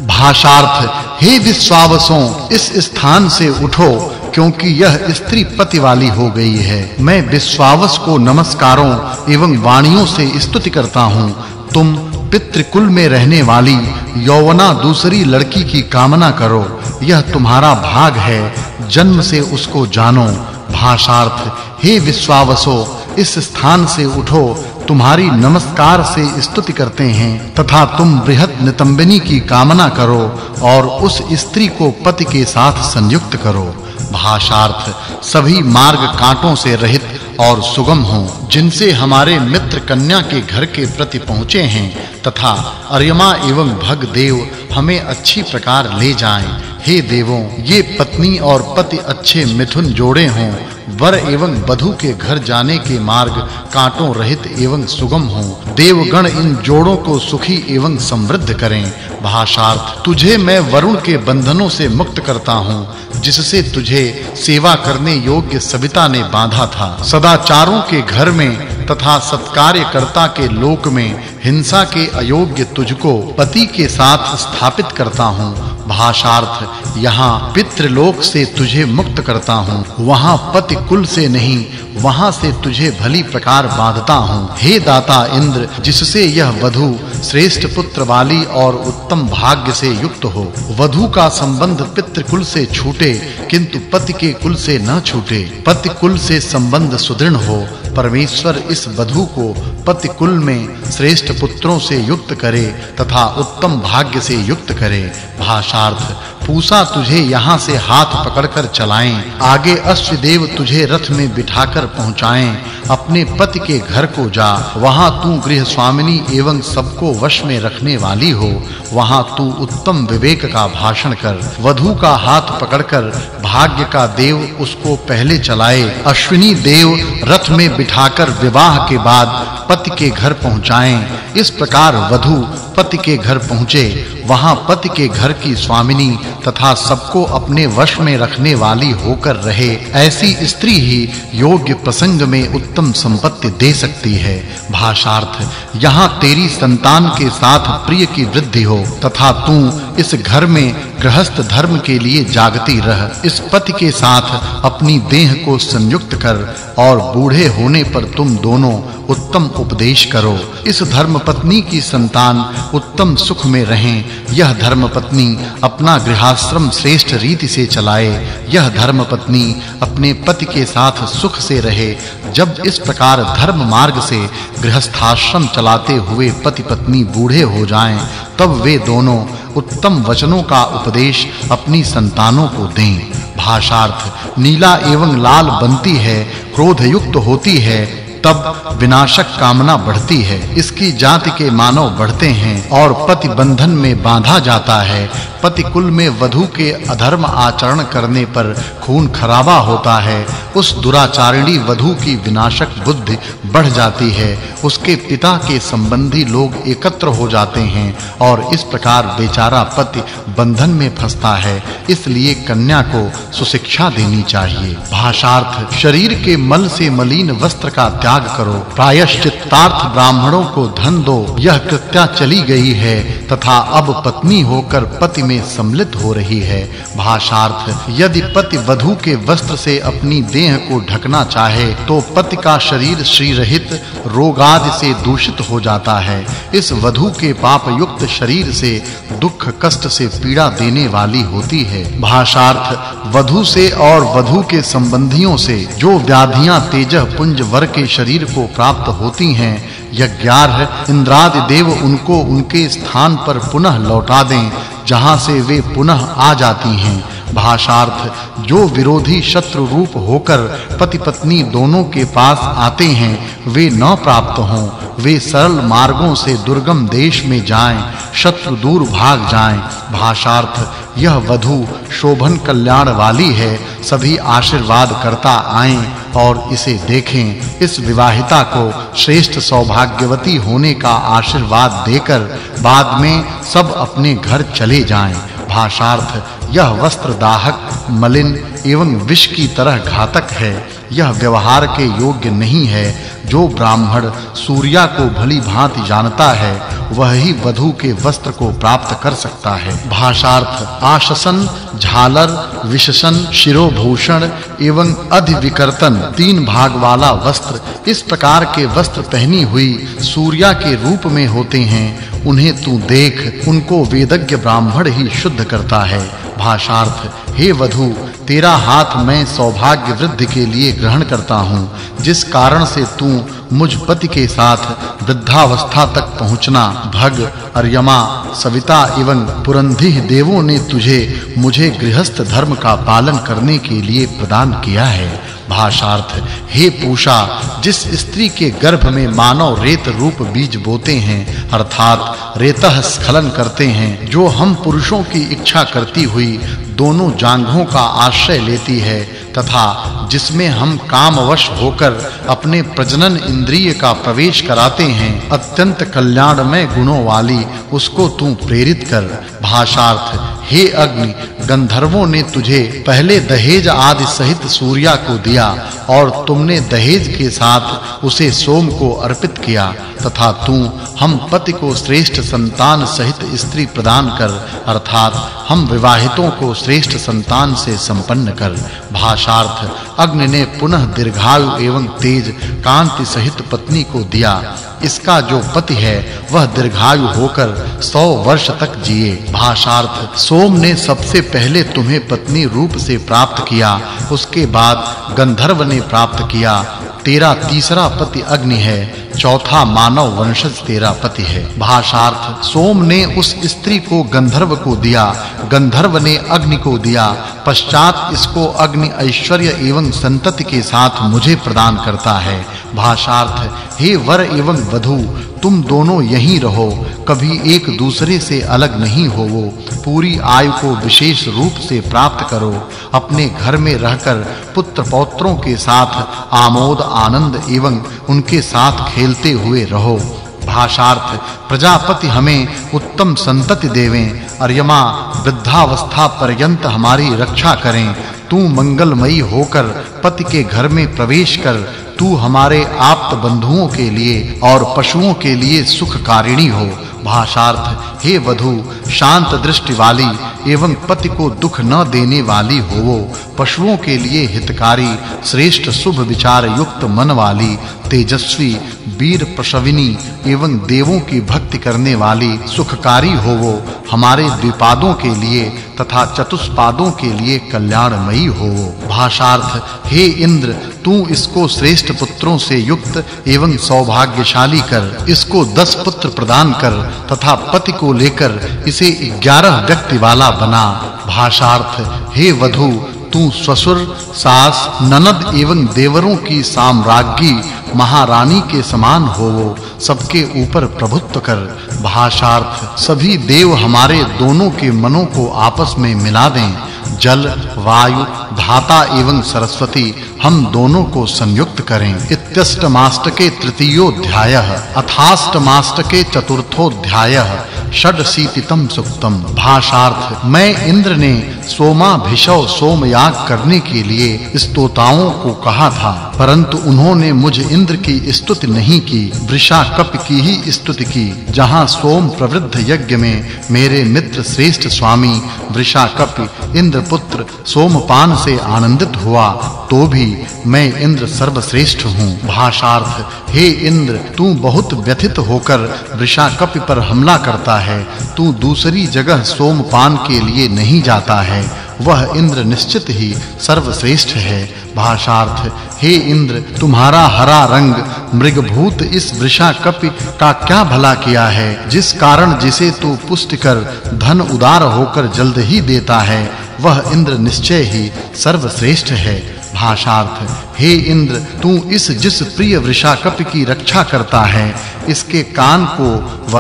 भाषार्थ हे विश्वावसों इस स्थान से उठो क्योंकि यह स्त्री पति वाली हो गई है। मैं विश्वावस को नमस्कारों एवं वाणियों से स्तुति करता हूँ। तुम पितृकुल में रहने वाली यौवना दूसरी लड़की की कामना करो, यह तुम्हारा भाग है, जन्म से उसको जानो। भाषार्थ हे विश्वावसो इस स्थान से उठो, तुम्हारी नमस्कार से स्तुति करते हैं तथा तुम बृहत नितंबिनी की कामना करो और उस स्त्री को पति के साथ संयुक्त करो। भाषार्थ सभी मार्ग कांटों से रहित और सुगम हों, जिनसे हमारे मित्र कन्या के घर के प्रति पहुँचे हैं तथा अर्यमा एवं भग देव हमें अच्छी प्रकार ले जाएं। हे देवों, ये पत्नी और पति अच्छे मिथुन जोड़े हों, वर एवं वधू के घर जाने के मार्ग कांटों रहित एवं सुगम हों। देवगण इन जोड़ों को सुखी एवं समृद्ध करें। भाषार्थ तुझे मैं वरुण के बंधनों से मुक्त करता हूँ, जिससे तुझे सेवा करने योग्य सविता ने बांधा था। सदाचारों के घर में तथा सत्कार्यकर्ता के लोक में हिंसा के अयोग्य तुझको पति के साथ स्थापित करता हूँ। भाषार्थ यहाँ पितृलोक से तुझे मुक्त करता हूँ, वहाँ पति कुल से नहीं, वहाँ से तुझे भली प्रकार बांधता हूँ। हे दाता इंद्र, जिससे यह वधू श्रेष्ठ पुत्र वाली और उत्तम भाग्य से युक्त हो। वधू का संबंध पितृकुल से छूटे किंतु पति के कुल से न छूटे। पति कुल से संबंध सुदृढ़ हो। परमेश्वर इस वधू को पति कुल में श्रेष्ठ पुत्रों से युक्त करे तथा उत्तम भाग्य से युक्त करे। भाषार्थ पूसा तुझे यहाँ से हाथ पकड़कर चलाएं, आगे अश्वदेव तुझे रथ में बिठाकर पहुँचाएं। अपने पति के घर को जा, वहाँ तू गृह स्वामिनी एवं सबको वश में रखने वाली हो, वहाँ तू उत्तम विवेक का भाषण कर। वधू का हाथ पकड़कर भाग्य का देव उसको पहले चलाए। अश्विनी देव रथ में बिठाकर विवाह के बाद पति के घर पहुँचाएं। इस प्रकार वधू पति के घर पहुँचे, वहाँ पति के घर की स्वामिनी तथा सबको अपने वश में रखने वाली होकर रहे। ऐसी स्त्री ही योग्य प्रसंग में उत्तम संपत्ति दे सकती है। भाषार्थ यहाँ तेरी संतान के साथ प्रिय की वृद्धि हो तथा तू इस घर में गृहस्थ धर्म के लिए जागती रह। इस पति के साथ अपनी देह को संयुक्त कर और बूढ़े होने पर तुम दोनों उत्तम उपदेश करो। इस धर्मपत्नी की संतान उत्तम सुख में रहें। यह धर्मपत्नी अपना गृहाश्रम श्रेष्ठ रीति से चलाए। यह धर्मपत्नी अपने पति के साथ सुख से रहे। जब इस प्रकार धर्म मार्ग से गृहस्थाश्रम चलाते हुए पति पत्नी बूढ़े हो जाएं, तब वे दोनों उत्तम वचनों का उपदेश अपनी संतानों को दें। भाषार्थ नीला एवं लाल बनती है, क्रोध युक्त होती है, तब विनाशक कामना बढ़ती है। इसकी जाति के मानव बढ़ते हैं और पति बंधन में बांधा जाता है। पति कुल में वधू के अधर्म आचरण करने पर खून खराबा होता है। उस दुराचारिणी वधू की विनाशक बुद्धि बढ़ जाती है। उसके पिता के संबंधी लोग एकत्र हो जाते हैं और इस प्रकार बेचारा पति बंधन में फंसता है। इसलिए कन्या को सुशिक्षा देनी चाहिए। भाषार्थ शरीर के मल से मलिन वस्त्र का त्याग करो। प्रायश्चित्तार्थ ब्राह्मणों को धन दो। यह कृत्या चली गई है तथा अब पत्नी होकर पति में सम्मिलित हो रही है। भाषार्थ यदि पति वधू के वस्त्र से अपनी देह को ढकना चाहे तो पति का शरीर श्री रहित रोगादि से दूषित हो जाता है। इस वधू के पाप युक्त शरीर से दुख कष्ट से पीड़ा देने वाली होती है। भाषार्थ वधू से और वधू के संबंधियों से जो व्याधियां तेजः पुंज वर के शरीर को प्राप्त होती हैं, यज्ञार्ह इंद्रादि देव उनको उनके स्थान पर पुनः लौटा दें जहां से वे पुनः आ जाती हैं। भाषार्थ जो विरोधी शत्रु रूप होकर पति पत्नी दोनों के पास आते हैं वे न प्राप्त हों। वे सरल मार्गों से दुर्गम देश में जाएं, शत्रु दूर भाग जाएं। भाषार्थ यह वधू शोभन कल्याण वाली है। सभी आशीर्वाद करता आएं और इसे देखें। इस विवाहिता को श्रेष्ठ सौभाग्यवती होने का आशीर्वाद देकर बाद में सब अपने घर चले जाएं। भाषार्थ यह वस्त्र दाहक, मलिन एवं विष की तरह घातक है। यह व्यवहार के योग्य नहीं है। जो ब्राह्मण सूर्या को भली भांति जानता है वह ही वधू के वस्त्र को प्राप्त कर सकता है। भाषार्थ आशसन, झालर, विशसन, शिरोभूषण एवं अधिविकर्तन 3 भाग वाला वस्त्र, इस प्रकार के वस्त्र पहनी हुई सूर्या के रूप में होते हैं। उन्हें तू देख, उनको वेदज्ञ ब्राह्मण ही शुद्ध करता है। भाषार्थ हे वधू, तेरा हाथ मैं सौभाग्य वृद्धि के लिए ग्रहण करता हूँ, जिस कारण से तू मुझ पति के साथ वृद्धावस्था तक पहुँचना भग, अर्यमा, सविता एवं पुरंधी देवों ने मुझे गृहस्थ धर्म का पालन करने के लिए प्रदान किया है। भाषार्थ हे पूषा, जिस स्त्री के गर्भ में मानव रेत रूप बीज बोते हैं अर्थात रेतः स्खलन करते हैं, जो हम पुरुषों की इच्छा करती हुई दोनों जांघों का आश्रय लेती है तथा जिसमें हम कामवश होकर अपने प्रजनन इंद्रिय का प्रवेश कराते हैं, अत्यंत कल्याणमय गुणों वाली उसको तू प्रेरित कर। भाषार्थ हे अग्नि, गंधर्वों ने तुझे पहले दहेज आदि सहित सूर्या को दिया और तुमने दहेज के साथ उसे सोम को अर्पित किया तथा तू हम पति को श्रेष्ठ संतान सहित स्त्री प्रदान कर अर्थात हम विवाहितों को श्रेष्ठ संतान से संपन्न कर। भाषार्थ अग्नि ने पुनः दीर्घायु एवं तेज कांति सहित पत्नी को दिया। इसका जो पति है वह दीर्घायु होकर 100 वर्ष तक जिए। भाषार्थ सोम ने सबसे पहले तुम्हें पत्नी रूप से प्राप्त किया, उसके बाद गंधर्व ने प्राप्त किया। तेरा तीसरा पति अग्नि है, चौथा मानव वंशज तेरा पति है। भाषार्थ सोम ने उस स्त्री को गंधर्व को दिया, गंधर्व ने अग्नि को दिया, पश्चात इसको अग्नि ऐश्वर्य एवं संतति के साथ मुझे प्रदान करता है। भाषार्थ हे वर एवं वधू, तुम दोनों यहीं रहो, कभी एक दूसरे से अलग नहीं होवो, पूरी आयु को विशेष रूप से प्राप्त करो, अपने घर में रहकर पुत्र पौत्रों के साथ आमोद आनंद एवं उनके साथ खेलते हुए रहो। भाषार्थ प्रजापति हमें उत्तम संतति देवें, अर्यमा वृद्धावस्था पर्यंत हमारी रक्षा करें। तू मंगलमयी होकर पति के घर में प्रवेश कर, तू हमारे आप्त बंधुओं के लिए और पशुओं के लिए सुखकारिणी हो। भाषार्थ हे वधू, शांत दृष्टि वाली एवं पति को दुख न देने वाली होवो, पशुओं के लिए हितकारी, श्रेष्ठ शुभ विचार युक्त मन वाली, तेजस्वी, वीर प्रसविनी एवं देवों की भक्ति करने वाली सुखकारी होवो, हमारे द्विपादों के लिए तथा चतुष्पादों के लिए कल्याणमयी होवो। भाषार्थ हे इंद्र, तू इसको श्रेष्ठ पुत्रों से युक्त एवं सौभाग्यशाली कर, इसको 10 पुत्र प्रदान कर तथा पति को लेकर इसे 11 व्यक्ति वाला बना। भाषार्थ हे वधू, तू ससुर, सास, ननद एवं देवरों की साम्राज्ञी महारानी के समान होवो, सबके ऊपर प्रभुत्व कर। भाषार्थ सभी देव हमारे दोनों के मनों को आपस में मिला दें। जल, वायु, धाता एवं सरस्वती हम दोनों को संयुक्त करें। इत्यष्टमाष्टके तृतीयोऽध्यायः अथाष्टमाष्टके चतुर्थोऽध्यायः षडशीतितम सुक्तम। भाषार्थ मैं इंद्र ने सोमाभिषव सोमयाग करने के लिए स्तोताओं को कहा था, परंतु उन्होंने मुझ इंद्र की स्तुति नहीं की, वृषाकप की ही स्तुति की। जहां सोम प्रवृद्ध यज्ञ में मेरे मित्र श्रेष्ठ स्वामी वृषाकप इंद्रपुत्र सोमपान से आनंदित हुआ, तो भी मैं इंद्र सर्वश्रेष्ठ हूँ। भाषार्थ हे इंद्र, तू बहुत व्यथित होकर वृषाकप पर हमला करता है, तू दूसरी जगह सोमपान के लिए नहीं जाता है, वह इंद्र निश्चित ही सर्वश्रेष्ठ है। भाषार्थ हे इंद्र, तुम्हारा हरा रंग मृगभूत इस वृषाकप का क्या भला किया है, जिस कारण जिसे तू पुष्ट कर धन उदार होकर जल्द ही देता है, वह इंद्र निश्चय ही सर्वश्रेष्ठ है। भाषार्थ हे इंद्र, तू जिस प्रिय वृषाकप की रक्षा करता है, इसके कान को